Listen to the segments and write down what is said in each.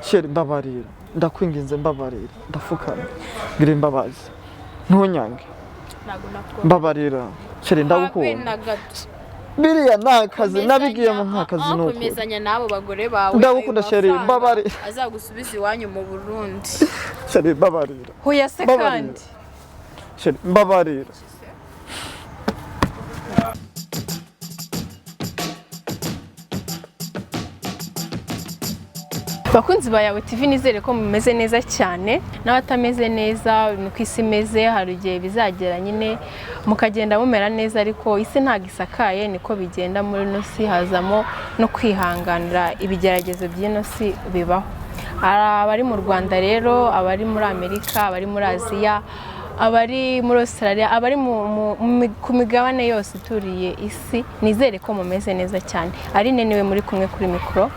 sheri mbabarira ndakwinginze mbabarira ndafukana ngira imbabazi ntunyange mbabarira sheri ndagukunda biriya nakazi nabigiyemo nkakazi nuko komezanya nabo bagore bawe ndagukunda sheri mbabarira azagusubiza iwanyu mu Burundi sheri mbabarira hoya se kandi sheri mbabarira bakunzi ba Yawe TV nizere ko mumeze neza cyane n'abatameze neza nuko isi imeze hari igihe bizagera nyine mukagenda mumera neza ariko isi ntago isakaye niko bigenda muri no si hazamo no kwihanganira ibigeragezo by'ino si bibaho abari mu Rwanda rero abari muri Amerika abari muri Aziya abari muri Australia abari ku migabane yose ituriye isi nizere ko mumeze neza cyane ari nenewe muri kumwe kuri mikro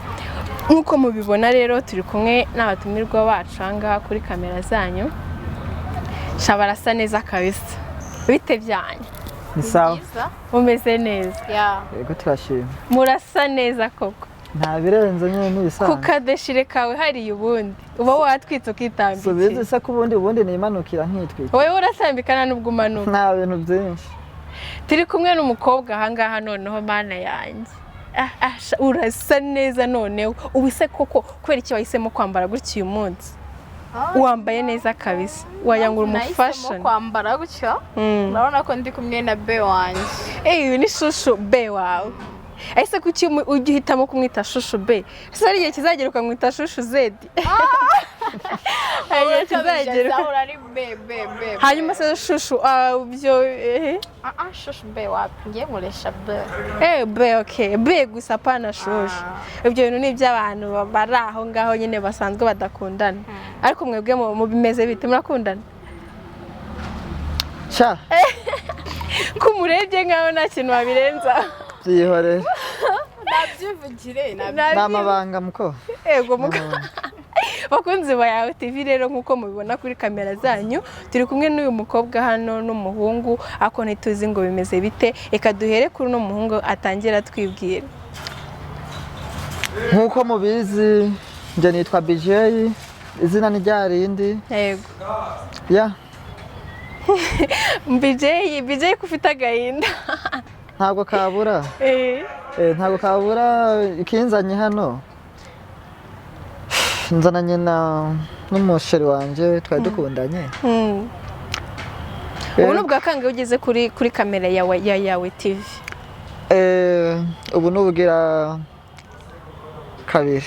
nkuko mubibona rero turi kumwe n'abatumirwa bacu anga kuri kamera zanyu shabarasa neza kabisa bite byanyu ni sawa umeze neza yego twashimye murasa neza koko nta birenze nyine n'ibisanga kukadeshire kawe hari ubundi uba watwitse ukitambika so bize se ko ubundi nimanukira nkitwika wowe urasambikana n'ubwo umanuka nta bintu byinshi turi kumwe n'umukobwa ahangaha noneho mana yanjye urasa neza noneho ubise koko kubera iki wahisemo kwambara gutya uyu munsi wambaye neza kabisa wayangura umufashion kwambara gutya urabona ko ndi kumwe na be wanjye ni shushu be wawe ese kuki ugihitamo kumwita shushu be ese ari igihe kizagera ukamwita shushu zedi igihe kizagera hanyuma se shushu byo shushu be wapi ngiye nkoresha be be okay be gusa pana shushu ibyo bintu ni iby'abantu bari aho ngaho nyine basanzwe badakundana ariko mwebwe mu bimeze bite murakundana sha kumurebye nkaho nta kintu wabirenza byihorere nabyivugire n'amabanga muko ego muko bakunzi ba Yawe TV rero nkuko mubibona kuri kamera zanyu turi kumwe n'uyu mukobwa hano n'umuhungu ako ntituzi ngo bimeze bite eka duhere kuri no muhungu atangira twibwira nkuko mubizi nje nitwa BJ izina ni ryarindi yego ya BJ kufite agahinda ntabwo kabura ntabwo kabura ikinzanye hano nzananye n'umusheri wanje twari dukundanye ubu nubwo kange ugeze kuri kamera ya Yawe TV ubu nubugira kabiri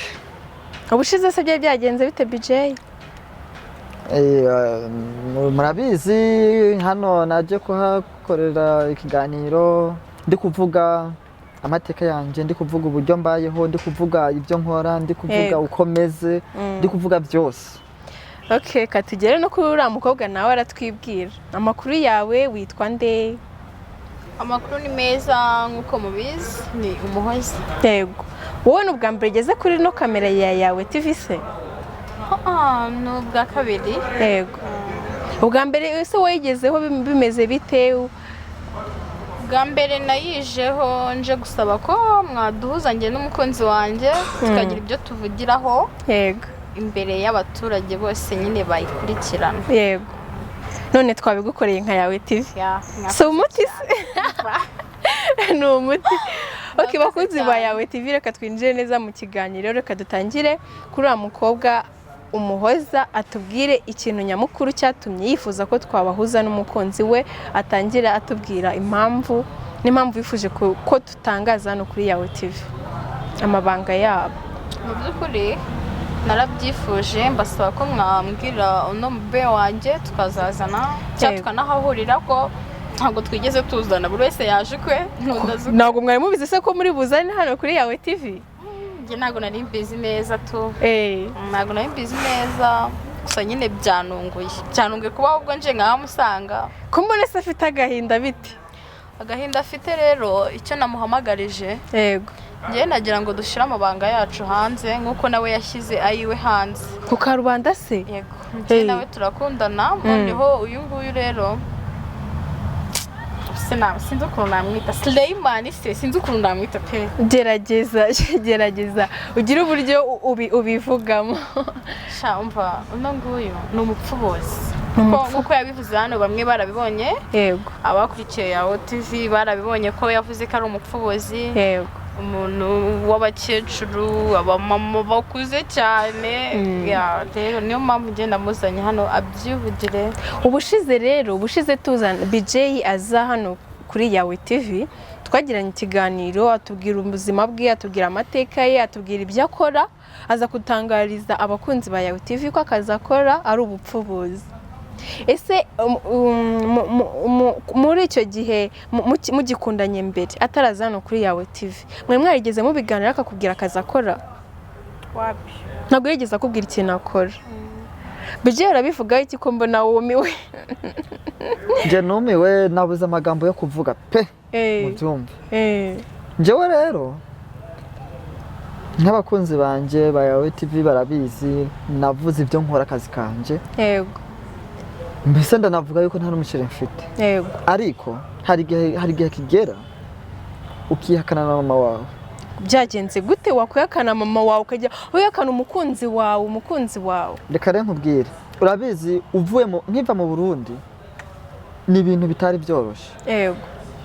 ubushize se byagenze bite BJ murabizi hano naje kuhakorera ikiganiro ndi kuvuga amateka yanjye ndi kuvuga uburyo mbayeho ndi kuvuga ibyo nkora ndi kuvuga ukomeze ndi kuvuga byose okay katugere no kuri uriya mukobwa nawe aratwibwira amakuru yawe witwa nde amakuru ni meza nkuko mubizi ni Umuhoza yego wowe n'ubwa mbere ugeze kuri no kamera ya Yawe TV se n'ubwa kabiri yego ubwa mbere ese wayigezeho bimeze bite bwa mbere nayijeho nje gusaba ko mwaduhuza njye n'umukunzi wanjye tukagira ibyo tuvugiraho yego imbere y'abaturage bose nyine bayikurikirana yego none twabigukoreye nka Yawe TV so umuti ni umuti okay bakunzi ba Yawe TV reka twinjire neza mu kiganiro reka dutangire kuri wa mukobwa Umuhoza atubwire ikintu nyamukuru cyatumye yifuza ko twabahuza n'umukunzi we atangira atubwira impamvu n'impamvu yifuje ko tutangaza hano kuri Yawe TV amabanga yabo mu by'ukuri narabyifuje mbasaba ko mwambwira uno mube wanjye tukazazana cyangwa tukanahahurira ko ntabwo twigeze tuzana buri wese yaje kwe ntabwo mwari mubizi se ko muri buzane hano kuri Yawe TV njye ntabwo nari mbizi neza ntabwo nari mbizi neza gusa nyine byanunguye kuba ahubwo nje nkahamusanga ko mbona se afite agahinda biti agahinda afite rero icyo namuhamagarije yego njye nagira ngo dushyire amabanga yacu hanze nk'uko nawe yashyize ayiwe hanze ku karubanda se yego njye nawe turakundana noneho uyu nguyu rero sinzi ukuntu namwita Sleiman se sinzi ukuntu namwita pe. gerageza ugire uburyo ubivugamo. Sha umva uno nguyu ni umupfubuzi kuko yabivuze hano bamwe barabibonye. Yego. Abakurikiye Yawe TV barabibonye ko yavuze ko ari umupfubuzi. Yego. Umuntu w'abakecuru abamama bakuze cyane. Rero niyo mpamvu ngenda muzanye hano abyivugire. Ubushize tuzana BJ aza hano kuri Yawe TV twagiranye ikiganiro atubwira ubuzima bwe, atubwira amateka ye, atubwira ibyo akora, aza kutangariza abakunzi ba Yawe TV ko akazi akora ari ubupfubuzi. Ese muri icyo gihe mugikundanye mbere ataraza hano kuri Yawe TV mwe mwarigeze mubiganira akakubwira akazi akora? Wapi? Ntabwo yigeze akubwira ikintu akora. Bijye urabivuga iki ko mbona wumiwe? Nje numiwe nabuze amagambo yo kuvuga pe. Mubyumve. Njewe rero nk'abakunzi banje ba Yawe TV barabizi navuze ibyo nkora akazi kanje. Yego. Mbese ndanavuga yuko nta n'umucire mfite. Yego. Ariko hari igihe kigera ukihakana na mama wawe. Byagenze gute wakwihakana mama wawe ukajya uyakana umukunzi wawe? Reka rero nkubwire urabizi uvuye nkiva mu Burundi ni ibintu bitari byoroshye. Yego.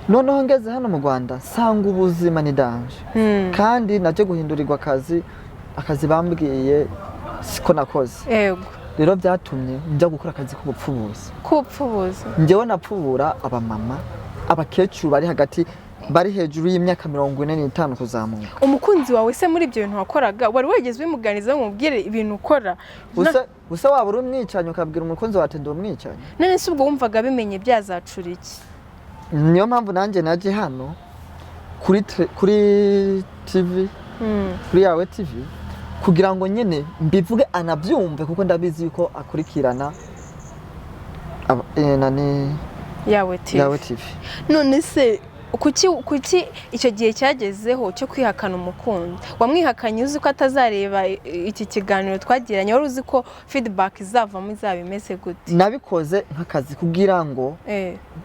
Noneho ngeze hano mu Rwanda sanga ubuzima ni danje. Kandi naje guhindurirwa akazi bambwiye siko nakoze. Yego. Rero byatumye njya gukora akazi k'ubupfubuzi. Kupfubuza? Njyewe napfubura abamama abakecuru bari hejuru y'imyaka 45 kuzamuka. Umukunzi wawe se muri ibyo bintu wakoraga wari wegeze bimuganiza umubwire ibintu ukora? Usa waba uri umwicanyi ukabwira umukunzi wawe ndi umwicanyi? None se ubwo wumvaga bimenye byazacura iki? Niyo mpamvu nanjye naje hano kuri TV, kuri Yawe TV kugira ngo nyene mbivuge anabyumve kuko ndabizi yuko akurikirana Yawe TV. None se kuki icyo gihe cyagezeho cyo kwihakana umukunzi? Wamwihakanye uzi ko atazareba iki kiganiro twagiranye, wari uzi ko feedback izavamo izaba imeze gute? Nabikoze nk'akazi kugira ngo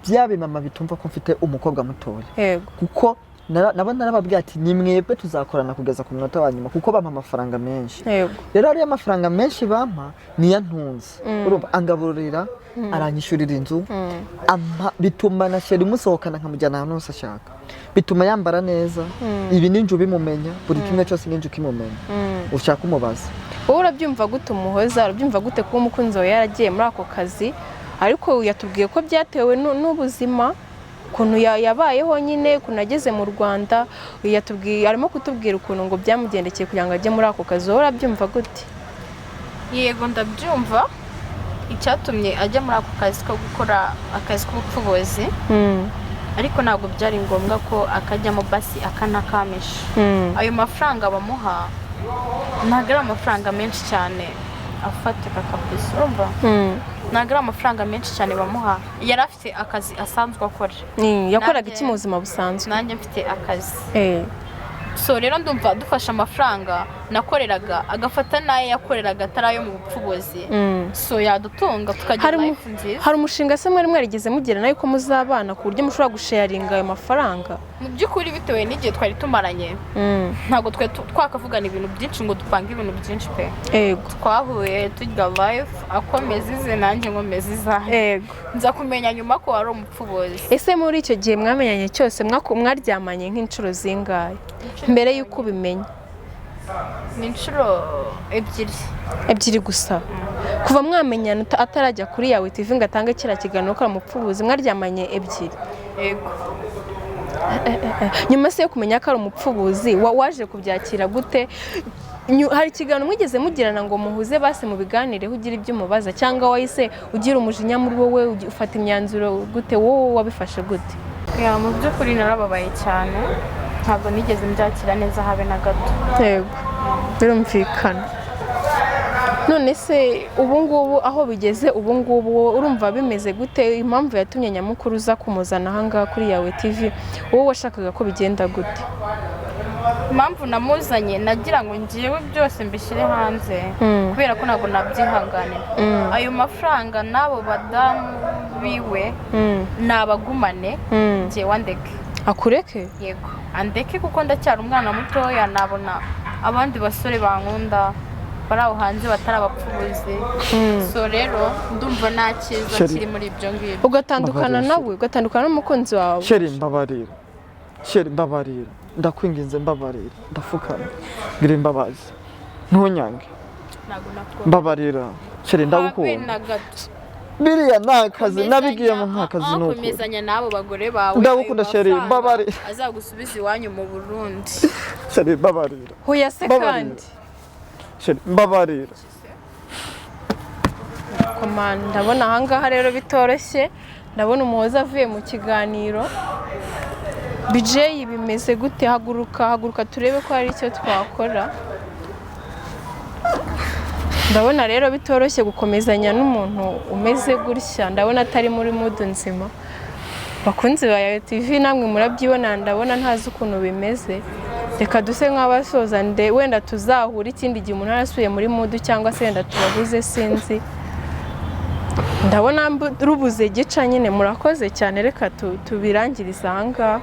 byabe mama bitumva ko mfite umukobwa mutoya. Yego. Kuko narababwiye ati ni mwebwe tuzakorana kugeza ku minota wa nyuma kuko bampa amafaranga menshi. Yego. Rero ariya amafaranga menshi bampa niyo ntunze. Urumva angaburira aranyishurira inzu bituma na sheri musohokana nkamujyana ahantu hose ashaka, bituma yambara neza. Ibi ninjye ubimumenya, buri kimwe cyose ninjye ukimumenya ushaka umubaza. Wowe urabyumva gute umuhoza? Urabyumva gute kuba umukunzi wawe yaragiye muri ako kazi ariko yatubwiye ko byatewe n'ubuzima ukuntu yabayeho nyine kunageze mu Rwanda? Yatubwiye arimo kutubwira ukuntu ngo byamugendekeye kugira ngo ajye muri ako kazi. Wowe urabyumva gute? Yego ndabyumva. Icyatumye ajya muri ako kazi ko gukora akazi k'ubupfubuzi ariko ntabwo byari ngombwa ko akajyamo basi akanakamisha. Ayo mafaranga bamuha ntabwo ari amafaranga menshi cyane afatika kabisa. Urumva? Ntabwo ari amafaranga menshi cyane bamuha. Yari afite akazi asanzwe akora. Yakoraga iki mu buzima busanzwe? Nanjye mfite akazi. So rero ndumva dufasha amafaranga nakoreraga agafata nayo yakoreraga atarayo mu bupfubuzi. So yadutunga tukagira life nziza. Hari umushinga se mwari mwarigeze mugira nayo ko muzabana ku buryo mushobora gusharinga ayo mafaranga? Mu by'ukuri bitewe n'igihe twari tumaranye ntabwo twakavugana ibintu byinshi ngo dupange ibintu byinshi pe. Yego. Twahuye tujya life akomeza ize nanjye nkomeza izahe. Yego. Nza kumenya nyuma ko ari umupfubuzi. Ese muri icyo gihe mwamenyanye cyose mwaryamanye nk'inshuro zingahe mbere y'uko ubimenya? Ni inshuro ebyiri gusa. Kuva mwamenyana atarajya kuri Yawe TV ngo atange kira kiganiro ko umupfubuzi mwaryamanye ebyiri? Yego. Nyuma se yo kumenya ko ari umupfubuzi waje kubyakira gute? Hari ikiganiro mwigeze mugirana ngo muhuze base mu biganire ugira ibyo umubaza cyangwa wahise ugira umujinya muri wowe ufata imyanzuro gute? Wowe wabifashe gute? Mu by'ukuri narababaye cyane, ntabwo nigeze mbyakira neza habe na gato. Yego. Birumvikana. None se ubu ngubu aho bigeze ubu ngubu urumva bimeze gute? Impamvu yatumye nyamukuru uza kumuzana aha ngaha kuri Yawe TV wowe washakaga ko bigenda gute? impamvu namuzanye nagira ngo ngewe byose mbishyire hanze kubera ko ntabwo nabyihanganira ayo mafaranga n'abo badamu biwe nabagumane ngewe andeke. Akureke? Yego andeke kuko ndacyari umwana mutoya, nabona abandi basore bankunda bari aho hanze batari abapfubuzi. So rero ndumva nta cyiza kiri muri ibyo ngibyo. Ugatandukana nawe, ugatandukana n'umukunzi wawe. Sheri mbabarira, Sheri mbabarira, ndakwinginze mbabarira, ndafukana ngira imbabazi, ntunyange, mbabarira Sheri, ndagukunda. Biriya nakazi nabigiyemo nkakazi nuko ukomezanya nabo bagore bawe. Ndagukunda Sheri, mbabarira. Azagusubiza iwanyu mu Burundi. Sheri mbabarira. Hoya se kandi. Sheri mbabarira. Komanda, ndabona ahangaha rero bitoroshye. Ndabona umuhoza avuye mu kiganiro. BJ bimeze gute? Haguruka turebe ko hari icyo twakora. Ndabona rero bitoroshye gukomezanya n'umuntu umeze gutya. Ndabona atari muri mood nzima. Bakunzi ba Yayo TV namwe murabyibona, ndabona ntazi ukuntu bimeze. Reka duse nk'abasoza wenda tuzahura ikindi gihe umuntu arasuye muri mood cyangwa se wenda tubabuze sinzi. Ndabona rubuze gica nyine. Murakoze cyane, reka tubirangiriza ahangaha.